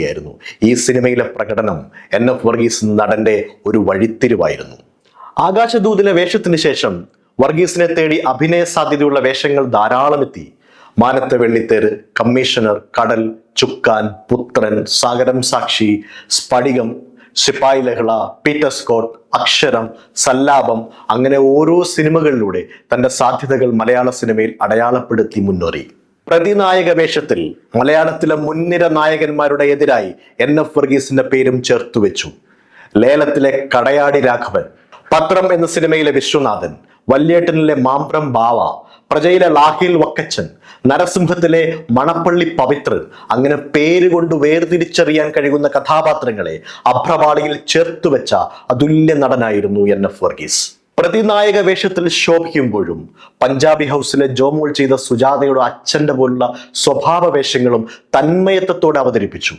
ായിരുന്നു. ഈ സിനിമയിലെ പ്രകടനം NF വർഗീസ് നടന്റെ ഒരു വഴിത്തിരിവായിരുന്നു. ആകാശദൂതിലെ വേഷത്തിന് ശേഷം വർഗീസിനെ തേടി അഭിനയ സാധ്യതയുള്ള വേഷങ്ങൾ ധാരാളം എത്തി. മാനത്തെ വെള്ളിത്തേര്, കമ്മീഷണർ, കടൽ, ചുക്കാൻ, പുത്രൻ, സാഗരം സാക്ഷി, സ്ഫടികം, സിപ്പായി ലഹള, പീറ്റർ സ്കോട്ട്, അക്ഷരം, സല്ലാപം, അങ്ങനെ ഓരോ സിനിമകളിലൂടെ തന്റെ സാധ്യതകൾ മലയാള സിനിമയിൽ അടയാളപ്പെടുത്തി മുന്നേറി. പ്രതിനായക വേഷത്തിൽ മലയാളത്തിലെ മുൻനിര നായകന്മാരുടെ എതിരായി NF വർഗീസിന്റെ പേരും ചേർത്തു വെച്ചു. ലേലത്തിലെ കടയാടി രാഘവൻ, പത്രം എന്ന സിനിമയിലെ വിശ്വനാഥൻ, വല്യേട്ടനിലെ മാമ്പ്രം ബാവ, പ്രജയിലെ ലാഹിൽ വക്കച്ചൻ, നരസിംഹത്തിലെ മണപ്പള്ളി പവിത്രൻ, അങ്ങനെ പേരുകൊണ്ട് വേർതിരിച്ചറിയാൻ കഴിയുന്ന കഥാപാത്രങ്ങളെ അഭ്രപാളിയിൽ ചേർത്തുവെച്ച അതുല്യ നടനായിരുന്നു NF വർഗീസ്. പ്രതിനായക വേഷത്തിൽ ശോഭിക്കുമ്പോഴും പഞ്ചാബി ഹൗസിലെ ജോമോൾ ചെയ്ത സുജാതയുടെ അച്ഛന്റെ പോലുള്ള സ്വഭാവ വേഷങ്ങളും തന്മയത്വത്തോടെ അവതരിപ്പിച്ചു.